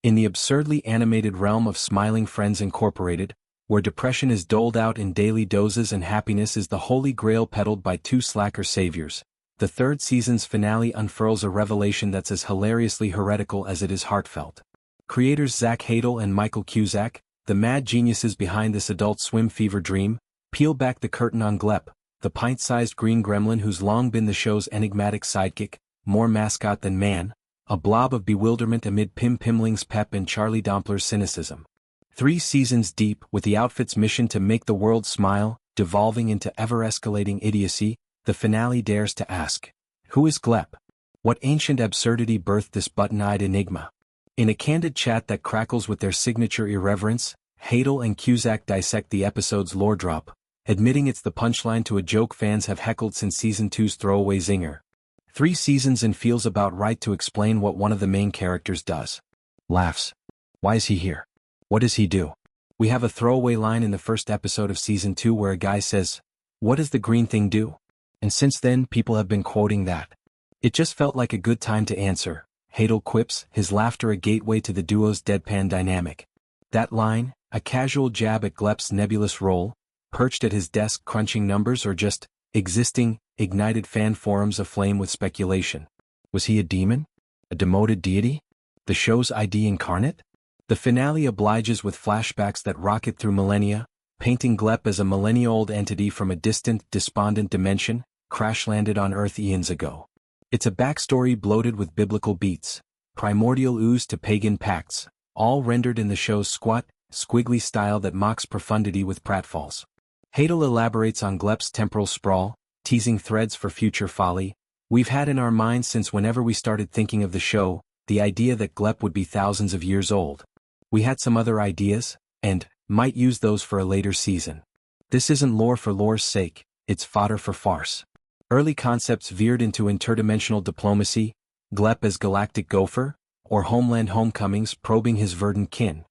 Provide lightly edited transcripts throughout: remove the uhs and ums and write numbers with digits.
In the absurdly animated realm of Smiling Friends Incorporated, where depression is doled out in daily doses and happiness is the holy grail peddled by two slacker saviors, the third season's finale unfurls a revelation that's as hilariously heretical as it is heartfelt. Creators Zach Hadel and Michael Cusack, the mad geniuses behind this Adult Swim fever dream, peel back the curtain on Glep, the pint-sized green gremlin who's long been the show's enigmatic sidekick, more mascot than man, a blob of bewilderment amid Pim Pimling's pep and Charlie Dompler's cynicism. 3 seasons deep, with the outfit's mission to make the world smile, devolving into ever-escalating idiocy, the finale dares to ask, who is Glep? What ancient absurdity birthed this button-eyed enigma? In a candid chat that crackles with their signature irreverence, Hadel and Cusack dissect the episode's lore drop, admitting it's the punchline to a joke fans have heckled since Season 2's throwaway zinger. 3 seasons and feels about right to explain what one of the main characters does. Laughs. Why is he here? What does he do? We have a throwaway line in the first episode of Season 2 where a guy says, "What does the green thing do?" And since then people have been quoting that. It just felt like a good time to answer, Hadel quips, his laughter a gateway to the duo's deadpan dynamic. That line, a casual jab at Glep's nebulous role, perched at his desk crunching numbers or just existing, ignited fan forums aflame with speculation. Was he a demon? A demoted deity? The show's ID incarnate? The finale obliges with flashbacks that rocket through millennia, painting Glep as a millennia-old entity from a distant, despondent dimension, crash-landed on Earth eons ago. It's a backstory bloated with biblical beats, primordial ooze to pagan pacts, all rendered in the show's squat, squiggly style that mocks profundity with pratfalls. Hadel elaborates on Glep's temporal sprawl, teasing threads for future folly. We've had in our minds since whenever we started thinking of the show, the idea that Glep would be thousands of years old. We had some other ideas, and might use those for a later season. This isn't lore for lore's sake, it's fodder for farce. Early concepts veered into interdimensional diplomacy, Glep as galactic gopher, or Homeland Homecomings probing his verdant kin.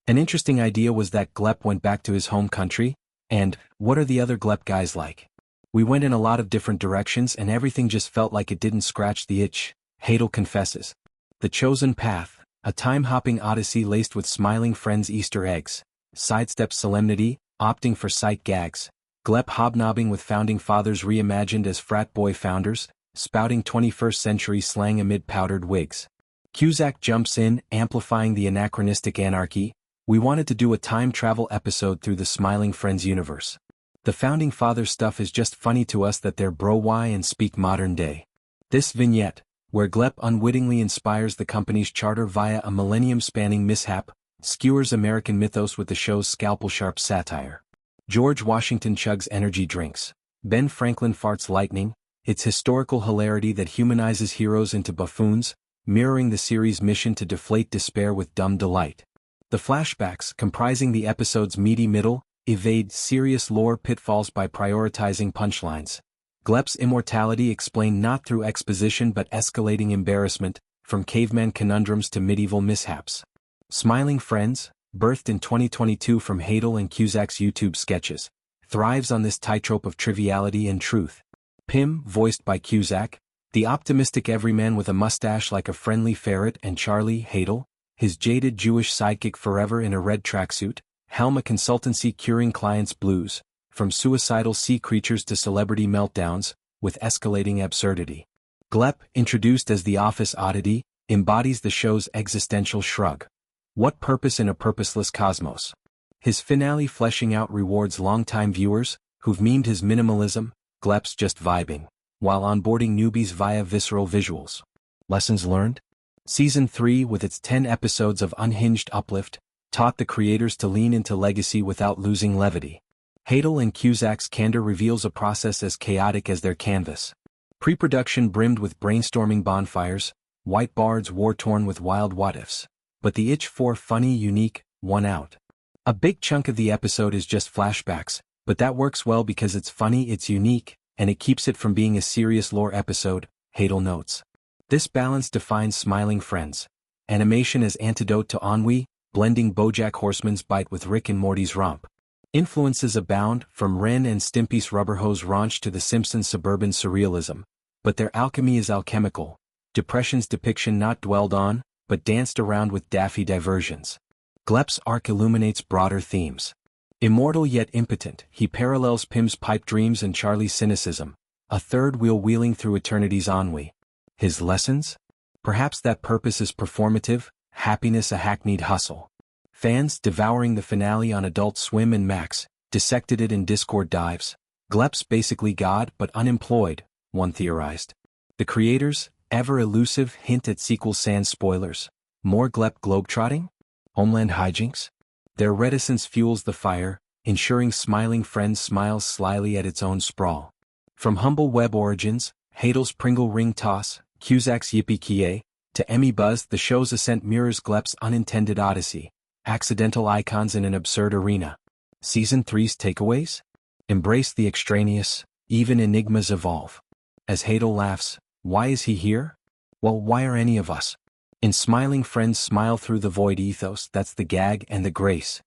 An interesting idea was that Glep went back to his home country, and what are the other Glep guys like? We went in a lot of different directions and everything just felt like it didn't scratch the itch, Hadel confesses. The Chosen Path, a time-hopping odyssey laced with Smiling Friends Easter eggs, sidesteps solemnity, opting for sight gags, Glep hobnobbing with founding fathers reimagined as frat boy founders, spouting 21st century slang amid powdered wigs. Cusack jumps in, amplifying the anachronistic anarchy. We wanted to do a time travel episode through the Smiling Friends universe. The founding father stuff is just funny to us that they're bro-why and speak modern day. This vignette, where Glep unwittingly inspires the company's charter via a millennium-spanning mishap, skewers American mythos with the show's scalpel-sharp satire. George Washington chugs energy drinks. Ben Franklin farts lightning, its historical hilarity that humanizes heroes into buffoons, mirroring the series' mission to deflate despair with dumb delight. The flashbacks, comprising the episode's meaty middle, evade serious lore pitfalls by prioritizing punchlines. Glep's immortality explained not through exposition but escalating embarrassment, from caveman conundrums to medieval mishaps. Smiling Friends, birthed in 2022 from Hadel and Cusack's YouTube sketches, thrives on this tightrope of triviality and truth. Pim, voiced by Cusack, the optimistic everyman with a mustache like a friendly ferret, and Charlie, Hadel, his jaded Jewish sidekick forever in a red tracksuit, helm a consultancy curing clients' blues, from suicidal sea creatures to celebrity meltdowns, with escalating absurdity. Glep, introduced as the office oddity, embodies the show's existential shrug. What purpose in a purposeless cosmos? His finale fleshing out rewards longtime viewers, who've memed his minimalism, Glep's just vibing, while onboarding newbies via visceral visuals. Lessons learned? Season 3, with its 10 episodes of unhinged uplift, taught the creators to lean into legacy without losing levity. Hadel and Cusack's candor reveals a process as chaotic as their canvas. Pre-production brimmed with brainstorming bonfires, whiteboards war-torn with wild what-ifs. But the itch for funny, unique, won out. A big chunk of the episode is just flashbacks, but that works well because it's funny, it's unique, and it keeps it from being a serious lore episode, Hadel notes. This balance defines Smiling Friends. Animation as antidote to ennui, blending BoJack Horseman's bite with Rick and Morty's romp. Influences abound, from Ren and Stimpy's rubber hose raunch to The Simpsons' suburban surrealism, but their alchemy is alchemical. Depression's depiction not dwelled on, but danced around with daffy diversions. Glep's arc illuminates broader themes. Immortal yet impotent, he parallels Pym's pipe dreams and Charlie's cynicism, a third wheel wheeling through eternity's ennui. His lessons? Perhaps that purpose is performative, happiness a hackneyed hustle. Fans, devouring the finale on Adult Swim and Max, dissected it in Discord dives. Glep's basically God but unemployed, one theorized. The creators, ever elusive, hint at sequel sans spoilers. More Glep globetrotting? Homeland hijinks? Their reticence fuels the fire, ensuring smiling friends smiles slyly at its own sprawl. From humble web origins, Hadel's Pringle ring toss, Cusack's yippee-ki-yay, to Emmy buzz, the show's ascent mirrors Glep's unintended odyssey, accidental icons in an absurd arena. Season 3's takeaways? Embrace the extraneous, even enigmas evolve. As Hadel laughs, why is he here? Well, why are any of us? In Smiling Friends smile through the void ethos, that's the gag and the grace.